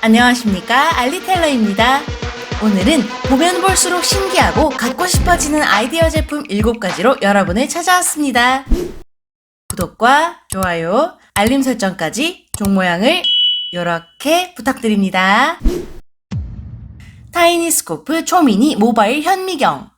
안녕하십니까, 알리텔러입니다. 오늘은 보면 볼수록 신기하고 갖고 싶어지는 아이디어 제품 7가지로 여러분을 찾아왔습니다. 구독과 좋아요, 알림 설정까지 종 모양을 이렇게 부탁드립니다. 타이니스코프 초미니 모바일 현미경.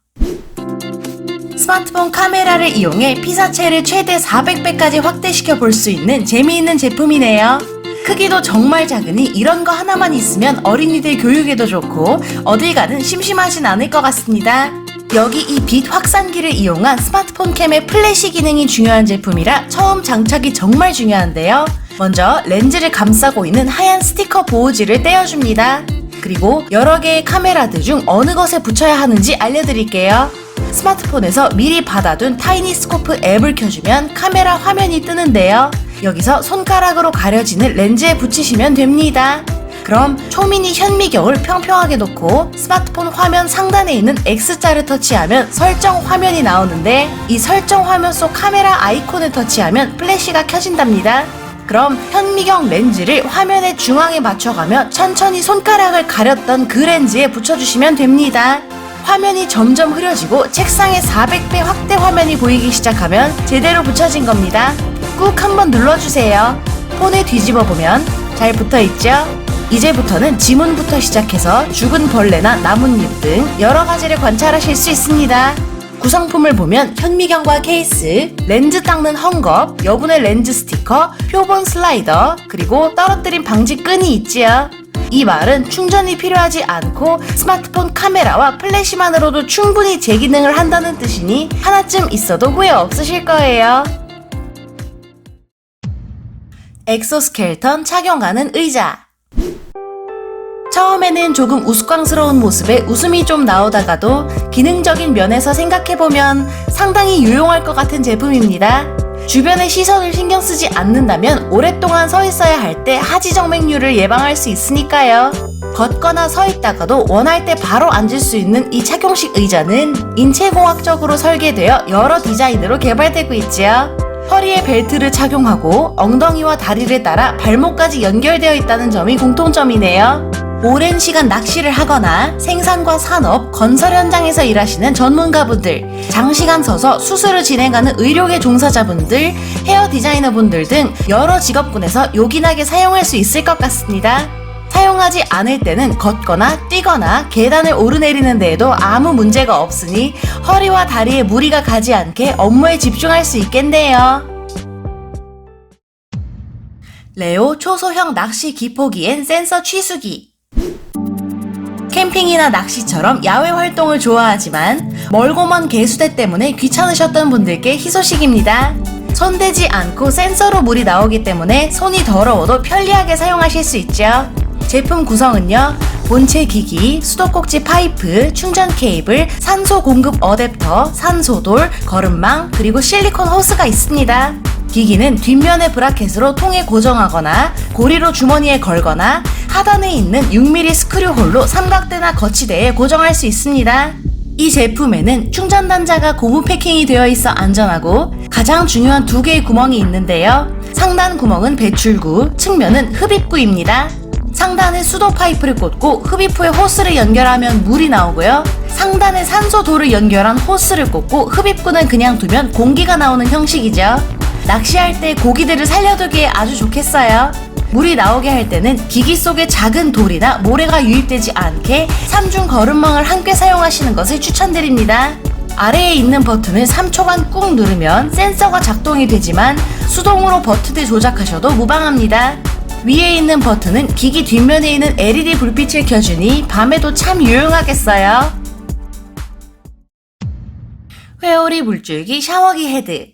스마트폰 카메라를 이용해 피사체를 최대 400배까지 확대시켜 볼 수 있는 재미있는 제품이네요. 크기도 정말 작으니 이런 거 하나만 있으면 어린이들 교육에도 좋고 어딜 가든 심심하진 않을 것 같습니다. 여기 이 빛 확산기를 이용한 스마트폰 캠의 플래시 기능이 중요한 제품이라 처음 장착이 정말 중요한데요. 먼저 렌즈를 감싸고 있는 하얀 스티커 보호지를 떼어줍니다. 그리고 여러 개의 카메라들 중 어느 것에 붙여야 하는지 알려드릴게요. 스마트폰에서 미리 받아둔 타이니스코프 앱을 켜주면 카메라 화면이 뜨는데요. 여기서 손가락으로 가려지는 렌즈에 붙이시면 됩니다. 그럼 초미니 현미경을 평평하게 놓고 스마트폰 화면 상단에 있는 X자를 터치하면 설정 화면이 나오는데 이 설정 화면 속 카메라 아이콘을 터치하면 플래시가 켜진답니다. 그럼 현미경 렌즈를 화면의 중앙에 맞춰가며 천천히 손가락을 가렸던 그 렌즈에 붙여주시면 됩니다. 화면이 점점 흐려지고 책상에 400배 확대 화면이 보이기 시작하면 제대로 붙여진 겁니다. 꾹 한번 눌러주세요. 폰을 뒤집어 보면 잘 붙어있죠? 이제부터는 지문부터 시작해서 죽은 벌레나 나뭇잎 등 여러 가지를 관찰하실 수 있습니다. 구성품을 보면 현미경과 케이스, 렌즈 닦는 헝겊, 여분의 렌즈 스티커, 표본 슬라이더, 그리고 떨어뜨린 방지 끈이 있지요. 이 말은 충전이 필요하지 않고 스마트폰 카메라와 플래시만으로도 충분히 제 기능을 한다는 뜻이니 하나쯤 있어도 후회 없으실 거예요. 엑소스켈턴 착용하는 의자. 처음에는 조금 우스꽝스러운 모습에 웃음이 좀 나오다가도 기능적인 면에서 생각해보면 상당히 유용할 것 같은 제품입니다. 주변의 시선을 신경 쓰지 않는다면 오랫동안 서 있어야 할 때 하지정맥류를 예방할 수 있으니까요. 걷거나 서 있다가도 원할 때 바로 앉을 수 있는 이 착용식 의자는 인체공학적으로 설계되어 여러 디자인으로 개발되고 있지요. 허리에 벨트를 착용하고 엉덩이와 다리를 따라 발목까지 연결되어 있다는 점이 공통점이네요. 오랜 시간 낚시를 하거나 생산과 산업, 건설 현장에서 일하시는 전문가분들, 장시간 서서 수술을 진행하는 의료계 종사자분들, 헤어 디자이너분들 등 여러 직업군에서 요긴하게 사용할 수 있을 것 같습니다. 사용하지 않을 때는 걷거나 뛰거나 계단을 오르내리는 데에도 아무 문제가 없으니 허리와 다리에 무리가 가지 않게 업무에 집중할 수 있겠네요. 레오 초소형 낚시 기포기엔 센서 취수기. 캠핑이나 낚시처럼 야외 활동을 좋아하지만 멀고 먼 개수대 때문에 귀찮으셨던 분들께 희소식입니다. 손대지 않고 센서로 물이 나오기 때문에 손이 더러워도 편리하게 사용하실 수 있죠. 제품 구성은요, 본체 기기, 수도꼭지 파이프, 충전 케이블, 산소 공급 어댑터, 산소돌, 거름망, 그리고 실리콘 호스가 있습니다. 기기는 뒷면의 브라켓으로 통에 고정하거나 고리로 주머니에 걸거나 하단에 있는 6mm 스크류홀로 삼각대나 거치대에 고정할 수 있습니다. 이 제품에는 충전 단자가 고무 패킹이 되어 있어 안전하고 가장 중요한 2개의 구멍이 있는데요. 상단 구멍은 배출구, 측면은 흡입구입니다. 상단에 수도 파이프를 꽂고 흡입구에 호스를 연결하면 물이 나오고요. 상단에 산소돌을 연결한 호스를 꽂고 흡입구는 그냥 두면 공기가 나오는 형식이죠. 낚시할 때 고기들을 살려두기에 아주 좋겠어요. 물이 나오게 할 때는 기기 속에 작은 돌이나 모래가 유입되지 않게 3중 거름망을 함께 사용하시는 것을 추천드립니다. 아래에 있는 버튼을 3초간 꾹 누르면 센서가 작동이 되지만 수동으로 버튼을 조작하셔도 무방합니다. 위에 있는 버튼은 기기 뒷면에 있는 LED 불빛을 켜주니 밤에도 참 유용하겠어요. 회오리 물줄기 샤워기 헤드.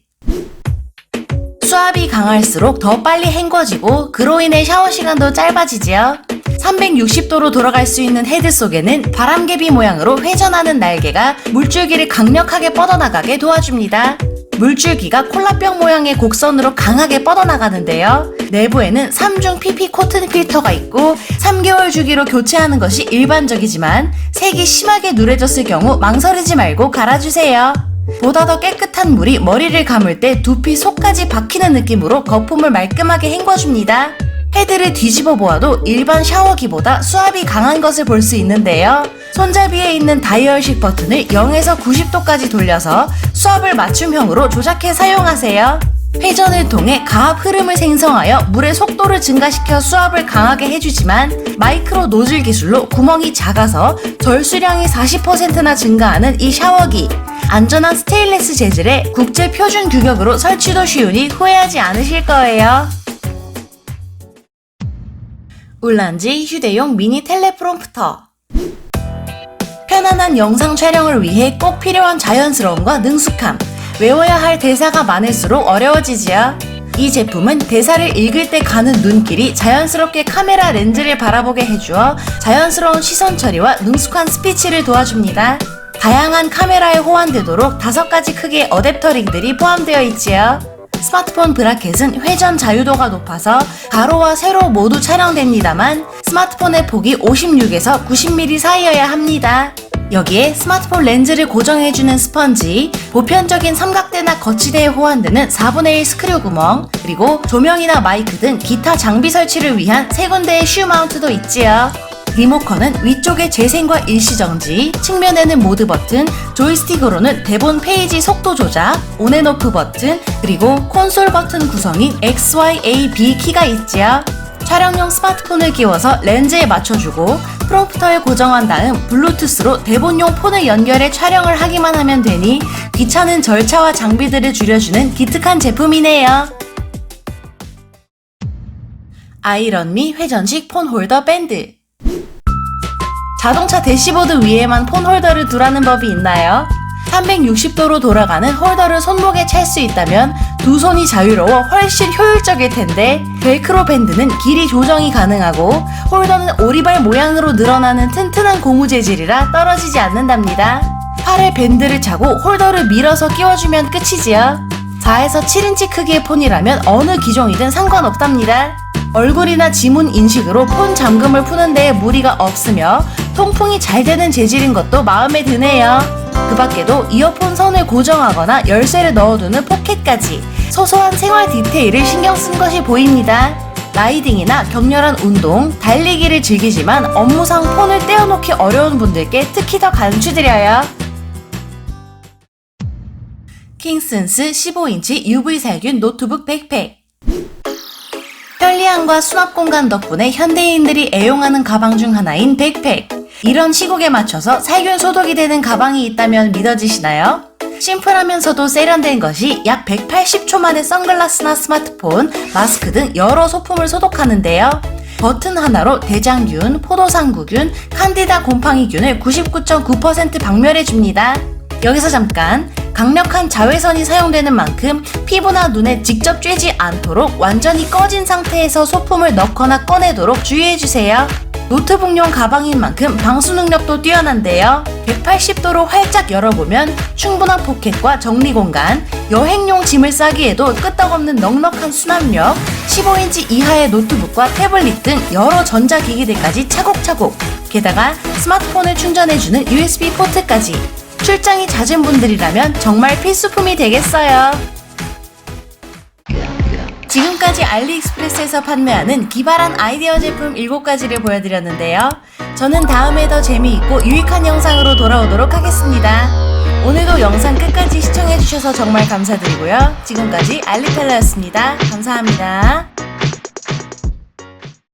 수압이 강할수록 더 빨리 헹궈지고 그로 인해 샤워 시간도 짧아지지요. 360도로 돌아갈 수 있는 헤드 속에는 바람개비 모양으로 회전하는 날개가 물줄기를 강력하게 뻗어나가게 도와줍니다. 물줄기가 콜라병 모양의 곡선으로 강하게 뻗어나가는데요. 내부에는 3중 PP 코튼 필터가 있고 3개월 주기로 교체하는 것이 일반적이지만 색이 심하게 누래졌을 경우 망설이지 말고 갈아주세요. 보다 더 깨끗한 물이 머리를 감을 때 두피 속까지 박히는 느낌으로 거품을 말끔하게 헹궈줍니다. 헤드를 뒤집어 보아도 일반 샤워기보다 수압이 강한 것을 볼 수 있는데요. 손잡이에 있는 다이얼식 버튼을 0에서 90도까지 돌려서 수압을 맞춤형으로 조작해 사용하세요. 회전을 통해 가압 흐름을 생성하여 물의 속도를 증가시켜 수압을 강하게 해주지만 마이크로 노즐 기술로 구멍이 작아서 절수량이 40%나 증가하는 이 샤워기. 안전한 스테인리스 재질의 국제 표준 규격으로 설치도 쉬우니 후회하지 않으실 거예요. 울란지 휴대용 미니 텔레프롬프터. 편안한 영상 촬영을 위해 꼭 필요한 자연스러움과 능숙함. 외워야 할 대사가 많을수록 어려워지지요. 이 제품은 대사를 읽을 때 가는 눈길이 자연스럽게 카메라 렌즈를 바라보게 해주어 자연스러운 시선 처리와 능숙한 스피치를 도와줍니다. 다양한 카메라에 호환되도록 5가지 크기의 어댑터 링들이 포함되어 있지요. 스마트폰 브라켓은 회전 자유도가 높아서 가로와 세로 모두 촬영됩니다만 스마트폰의 폭이 56에서 90mm 사이여야 합니다. 여기에 스마트폰 렌즈를 고정해주는 스펀지, 보편적인 삼각대나 거치대에 호환되는 4분의 1 스크류 구멍, 그리고 조명이나 마이크 등 기타 장비 설치를 위한 3군데의 슈 마운트도 있지요. 리모컨은 위쪽에 재생과 일시정지, 측면에는 모드 버튼, 조이스틱으로는 대본 페이지 속도 조작, 온앤오프 버튼, 그리고 콘솔 버튼 구성인 X, Y, A, B 키가 있지요. 촬영용 스마트폰을 끼워서 렌즈에 맞춰주고 프롬프터에 고정한 다음 블루투스로 대본용 폰을 연결해 촬영을 하기만 하면 되니 귀찮은 절차와 장비들을 줄여주는 기특한 제품이네요. 아이런미 회전식 폰 홀더 밴드. 자동차 대시보드 위에만 폰 홀더를 두라는 법이 있나요? 360도로 돌아가는 홀더를 손목에 찰 수 있다면 두 손이 자유로워 훨씬 효율적일 텐데 벨크로 밴드는 길이 조정이 가능하고 홀더는 오리발 모양으로 늘어나는 튼튼한 고무 재질이라 떨어지지 않는답니다. 팔에 밴드를 차고 홀더를 밀어서 끼워주면 끝이지요. 4에서 7인치 크기의 폰이라면 어느 기종이든 상관없답니다. 얼굴이나 지문 인식으로 폰 잠금을 푸는 데에 무리가 없으며 통풍이 잘 되는 재질인 것도 마음에 드네요. 그 밖에도 이어폰 선을 고정하거나 열쇠를 넣어두는 포켓까지 소소한 생활 디테일을 신경 쓴 것이 보입니다. 라이딩이나 격렬한 운동, 달리기를 즐기지만 업무상 폰을 떼어놓기 어려운 분들께 특히 더 강추드려요. 킹슨스 15인치 UV 살균 노트북 백팩. 편리함과 수납 공간 덕분에 현대인들이 애용하는 가방 중 하나인 백팩. 이런 시국에 맞춰서 살균 소독이 되는 가방이 있다면 믿어지시나요? 심플하면서도 세련된 것이 약 180초 만에 선글라스나 스마트폰, 마스크 등 여러 소품을 소독하는데요. 버튼 하나로 대장균, 포도상구균, 칸디다 곰팡이균을 99.9% 박멸해줍니다. 여기서 잠깐, 강력한 자외선이 사용되는 만큼 피부나 눈에 직접 쬐지 않도록 완전히 꺼진 상태에서 소품을 넣거나 꺼내도록 주의해주세요. 노트북용 가방인 만큼 방수 능력도 뛰어난데요. 180도로 활짝 열어보면 충분한 포켓과 정리 공간, 여행용 짐을 싸기에도 끄떡없는 넉넉한 수납력, 15인치 이하의 노트북과 태블릿 등 여러 전자기기들까지 차곡차곡, 게다가 스마트폰을 충전해주는 USB 포트까지. 출장이 잦은 분들이라면 정말 필수품이 되겠어요. 지금까지 알리익스프레스에서 판매하는 기발한 아이디어 제품 7가지를 보여드렸는데요. 저는 다음에 더 재미있고 유익한 영상으로 돌아오도록 하겠습니다. 오늘도 영상 끝까지 시청해주셔서 정말 감사드리고요. 지금까지 알리텔라였습니다. 감사합니다.